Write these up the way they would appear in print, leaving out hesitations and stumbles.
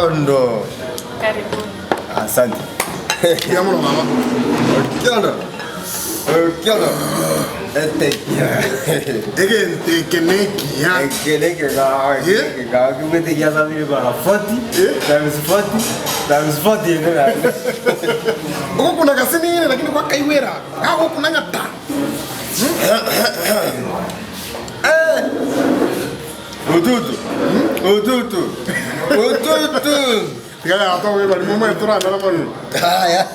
Kiondo. Karibuni. Asante. Kiamono mama. Kiondo. Kiondo. Ege keneki ya. Keneki ga kumete ya sabi bara 40 times 40 ndio. Huko kuna kasini ile lakini kwa kaiwera. Hapo kuna nyata. Ututu. Tiga ata wewe bali mama etora na bali. Aya.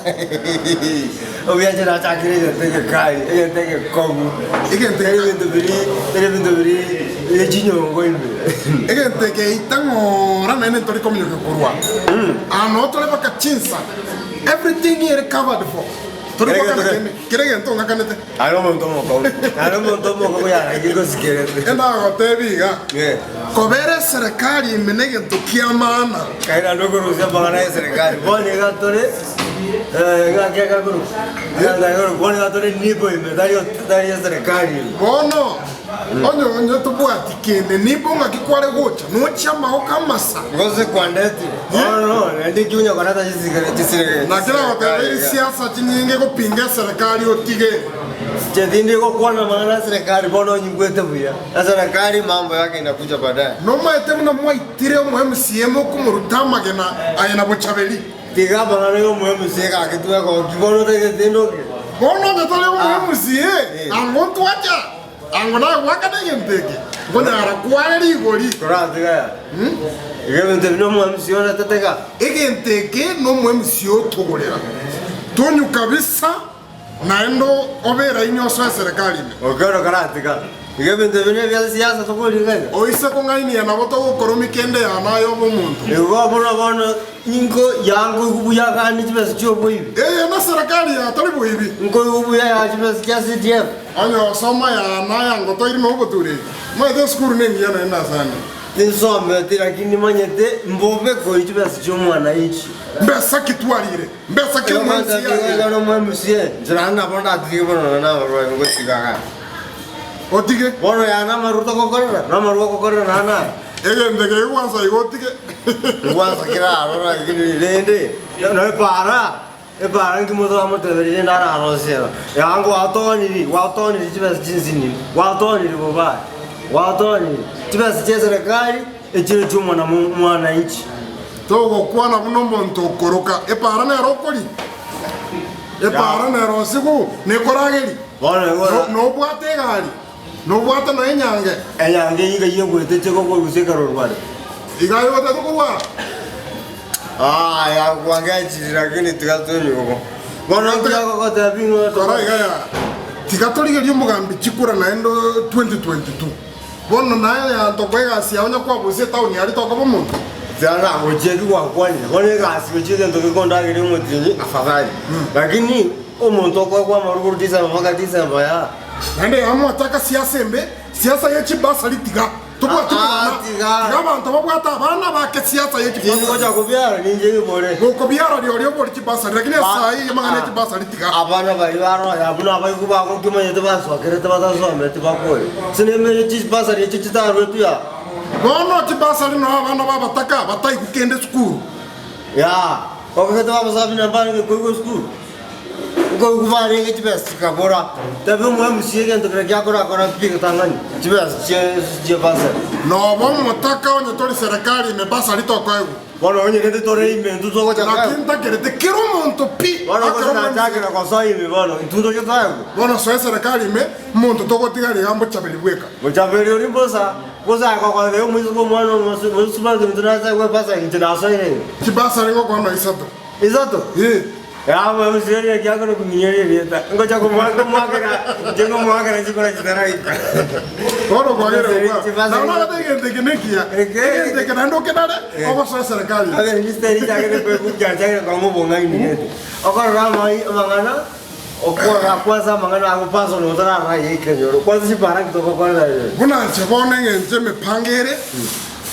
Obiaje na chakiri tege kai, tege kogu. Ege Biri, e chinyongo imbe. Ege tege itango rana ene tori komi yokurwa. Ano tole baka chinsa. Everything here covered for. Tori baka kene. Kirege ntonga kanete. Ano monto mo ya ngigo sikere. Enda hotebi ga. Kobere serikali imenege tukia maana. Kaina ndogo rusia bangana serikali. Bone gatore ga guru. Bone gatore nipo imedario serikali. Bono. Onyo tubwati kende nipo ngakikware gocha. No chama okamasa. Ngoze kwandeti. No, ndi kiunya kanata jisire. Na kila hotebi siasa chinyinge kupinga serikali otige. Chedindi ko kuona maana serikali bono nyingwete buya. Serikali mambo yake inakuja baadaye. No maete muna mwaitire mu MCM ko mu rutama gena ayena bochabeli. Tiga bangana yo mu MCM ka kitwa ko kibono tege tendo ke. Bono betale mu MCM. Angonto acha. Angona wakade yenteke. Ngona ara kwari gori. Kora tiga. Igente no mu MCM na teteka. Igenteke no mu MCM togolera. Tonyu kabisa. Naendo obera inyoso ya serikali. Ogoro karatika. Igente bine bya siasa tokoli gani. Oise ko ngaini ya naboto ukoromi kende ya nayo bomuntu. Ego bono ingo yangu kubuya kani tibese chobo ibi. Na serikali ya talibo ibi. Ingo kubuya ya tibese kya CDF. Anyo soma ya naya ngoto iri no boture. Mwe skuru nemi yana ina sana. Nisome lakini manyete mbobe ko tibese chomwana ichi. Mbesa kitwarire. Mbesa kimwansia. Ngano mwamusie. Jana bonda atike bono na ro ngo sigaga. Otige. Bono ya na maruto kokorera. Na maruto kokorera nana. Ege ndege kwanza igotige. Kwanza kira ro ngini lende. Na para ngimoto amotebere ndara arosera. Yango watoni tibese jinsini. Watoni boba. Watoni tibese serikali echire chumwa na mwana ichi. Togo kwana buno monto koroka para na rokoli. Para na rosiku ne korageri. No bwate gari. No bwate no enyange. Enyange yiga yegwete cheko ko guseka rorware. Iga yote tukwa. Ya kwanga chira kini tigatonyo ko. Bono tiga ko tabingo kora iga ya. Tigatori gari umugambi chikura na endo 2022. Bono nayo ya tokwega siaonya kwa buse tauni ari toko bomuntu. Zana ojegi kwa kwani. Kone kasi ojegi ndoke konda gari umutini afadhali. Lakini umuntu kwa maruguru disa mfaka disa mbaya. Nende amo ataka siasa embe, siasa yechi basa litiga. Tubwa tiga bantu babwata abana bake siasa yechi basa. Ningo cha kubyara ninjegi bore. Ko byara lyo bore chibasa lakini sai yamangane chibasa litiga. Abana bayibaro yabuna bayikuba ko kimanye tebaswa kerete batazo mete bakore. Sineme chibasa yechi chitaro tuya. Bono chibasa lino abana babataka batai kukende skuru. Ya, okete babasabi na bani ko skuru. Go guvare ke tibes kabora tabe mo musiye ndo kra kora pika tangani tibes je basa no bomo taka onye tori serikali me basa lito kwa ego bono onye kete tore ime ndu zo cha kwa kinta kerete kero monto pi bono ko na taka na kosa ime bono ndu zo cha ego bono so serikali me monto toko tigari gambo chabeli bweka mo chabeli ori bosa kwa leo mwizo ko mwana mo suba ndu na sa kwa basa international ile tibasa ringo kwa no isato Ya msiye kia kono kunyinyeri leta. Ngoja kumwagera jengo mwagera chikora chitarai. Kono mwagera kwa. Na una kata tegenekia. Ege nando kenare ogo so serikali. Age ministeri chake kwa kujaja kwa mbonga ini yetu. Okora ramai mangana okora kwanza mangana akupaso no tara rai ikenyo. Kwanza sipara kitoko kwanza. Kuna chebone ngenje mepangere.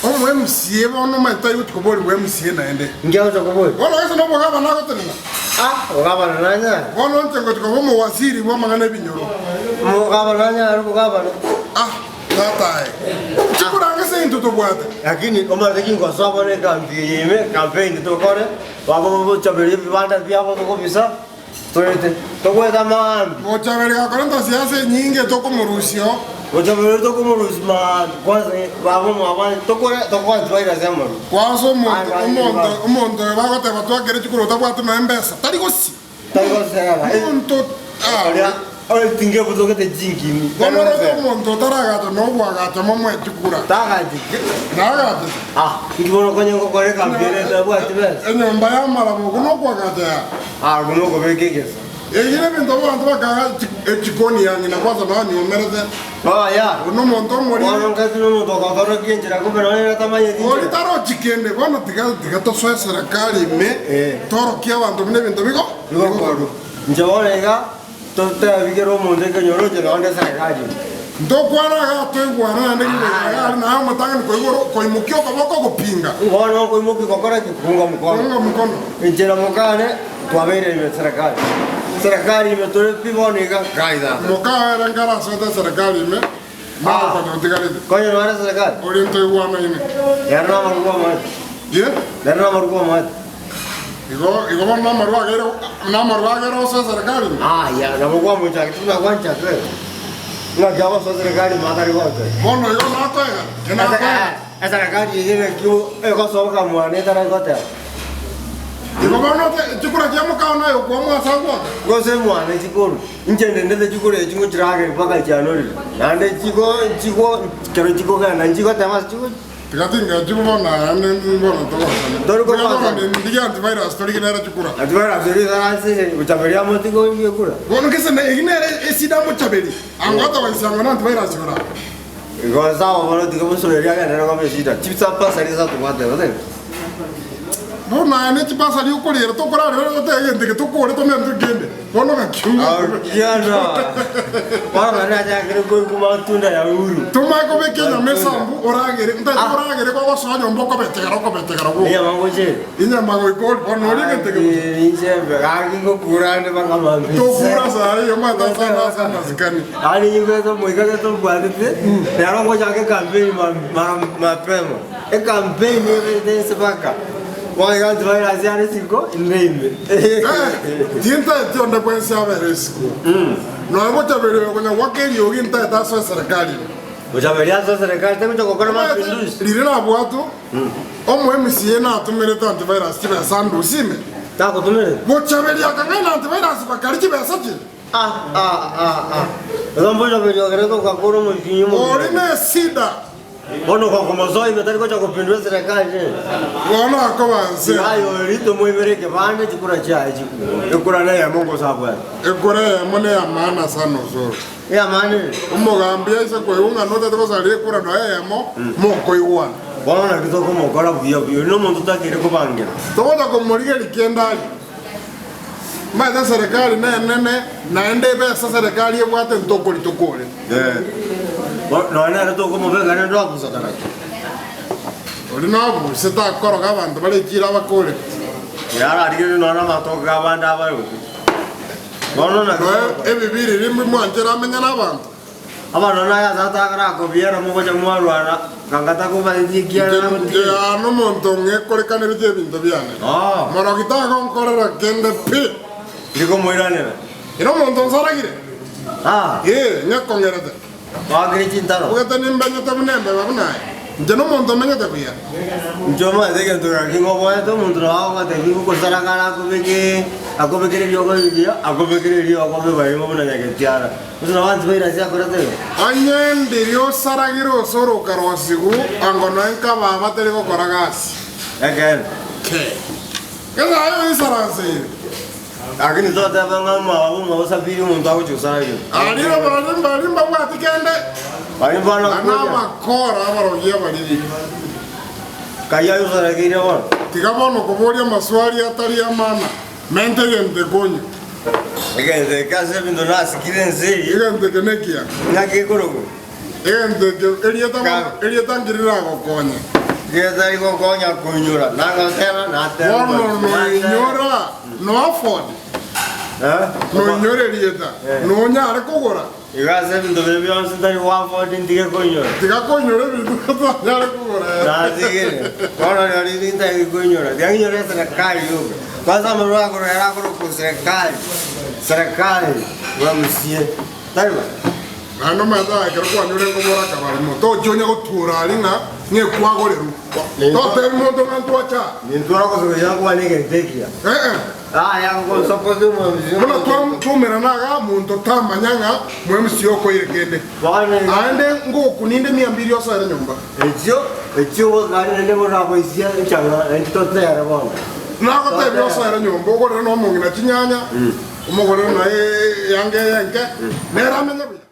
Omo MCA bono matai utkobori MCA naende. Ngao chakobori. Bono eso no bogaba nako tena. Ogaba nanya. Bono ntengo tukomo waziri wa mangana binyoro. Ogaba nanya, ogaba. Tatai. Chikuranga se into to bwate lakini omateki ngosobo ne campaign to kore wabo chabeli vibanda vyabo to bisa toete to kweta mambi ochabeli akorenta siasa nyingi to kumurusio ochabeli to kumurusma kwanza wabo mwabani to kwa twaira zama kwaso umuntu bagote batwagere chikuru to bwate membesa tarigosi umuntu ole tinge butoke te jingi bonoro to umuntu taragato no bwagato momwe chikura tagati nagato ngibono konyengo kore kambiere to bwate bes enyomba ya maramo kuno bwagato kuno ko bekegesa egire bintu abantu bakaga echikoni yangi na kwanza na nyomereze ya uno muntu muri ono ngati no muntu akatoro kinjira kumbe no tamanye dinje oli taro chikende bana tiga to soya serikali me toro kia abantu bine bintu biko njolega to te bigero muntu kenyoro je no ndesa kaji ndo kwana ga to igwana ndenge na matanga ko igoro ko imukio kaboko kupinga ngono ko imuki kokora kifunga mkono injira mukane twabere serikali imetole pivoniga kaida muka era ngara sote serikali me ma kwa ndigale kwa hiyo wala serikali oriento igwana ine yarna marugwa mat ye yarna marugwa mat igo na marugwa gero so serikali ya na marugwa mo cha kitu na kwancha tu na jawa so serikali matari wote bono igo na toega ena kwa serikali ile kiu eko so kama mwana tara kote igo bono chikura jamu kaona yo kwa mwa sangwa gose mwana chikuru injende ndende chikuru echingo chirage paka chanori nande chiko kero chiko kana chiko tamas chiko tigatinga chikubona ane mbona Dori ko ndiga antivirus tori kinera chikura antivirus iri sarase uchaberia motiko ngi kura bono kese na ignere esida muchabeli angata waisanga na antivirus kura igo sawa bono tiga musoleria kana ngombe shida chipsa pasa risa tumate bade bona ne chipasa li ukolera to kora re to yende ke to kore to mendo gende bono ka kyunga yana para na ja kre ko kuma tunda ya uru to ma ko be kenya mesambu oragere ko so nyo mboko betegara ko ya mango je inya mango ko bono ri ke tege inje ga kingo kurane banga mambe to kura sa yo ma ta sana sikani ani ingo to mo ga to bwade ya ro ko ja ke campaign ma premo e campaign de se baka Why can't I say anything? Name. Tinta tionda kwenye aberesiko. No hamocha bero kwenye wakeli yoginta taso serikali. Uchaberia so serikali teme chokokora mapinduzi. Lirina bwatu. Omwe MCA na atumere to antivirus tibe sandu sime. Ta kutumere. Uchaberia kangana antivirus bakari tibe asati. Ndombo chaberia kereto kakoro mkinyo. Orine sida. Bono kwa komozoi metari kwa kupindua serikali je. Bono akobanze. Ayo rito moimereke bande chikura cha chikura. Ekura naye Mungu sabwa. Ekura ya mone ya maana sana uzoro. Ya maana umugambia isa kwa unga note to sale kura no ya moko iwana. Bono na kito como kora buya no muntu takire ko bangira. Toda ko morige likiendali. Maana serikali na ende pesa serikali yebwate ntokoli tokole. No era to como vega ne ndo kusakana. Oli nabu seta koro gabantu bale kira bakole. Yara rigere no na matoka gabanda abayo. Bono na ebibiri rimwe mwanjera amenya nabantu. Abana na ya zata kara ko biera mo koja mwarwana kangata ko bali kiara na muti. Ya no monto ngekore kanere je bintu byane. Mara kitaka nkorera kende pi. Ndiko moirane. Ino monto saragire. Nyakongerete. Bagri cintaro. Ugata nimbanya tabunembe babunai. Jeno monto menyete kuya. Njoma dege tura kingo boya to mundro hawa te biku ko saragara ko bege ako bege ri yoga yiya ako bege ri yoga be bai mo na ke tiara. Usna wan bai rasia korate. Anyen dirio saragiro soro karosigu angono enka baba tele ko koragasi. Again. Ke. Kaza ayo isaranse. Agini zote banga ma usafiri muntu akuchusana. Alira barimba wati kende. Barimbana ana makora abarogia bariri. Kaya yusara kire wan. Tigabono kuboria maswali atari ya maana. Mente gente konyo. Gente kase bindo nasi kirense. Gente kenekia. Ngake korogo. Gente elieta ngirira gokonya. Elieta gokonya kunyura. Nanga tena na tena. No ignora. No afford. no nyore rieta no nyare kugura igaze bintu bibyo sindari wafodi ndige konyora tiga konyore bintu nyare kugura nazigene kono yari binta konyora yangyore serikali yobe kwanza mrwa kurera kwa serikali wa msie tariba ano mata kero kwa nyore ngomora kabari mo to jonya gutura ali nga nye kwagoreru to ter mo to nantwacha ni ntura ko so yangu anege tekia yangu suppose mo mzio mona tumera naga muntu tamanyanga mwe msio ko irekende ande ngoku ninde 200 osara nyumba ejo gari nende mo rabo isia changa ento tere bona nako te osara nyumba ko no mo ngina chinyanya umugore na yange nera menya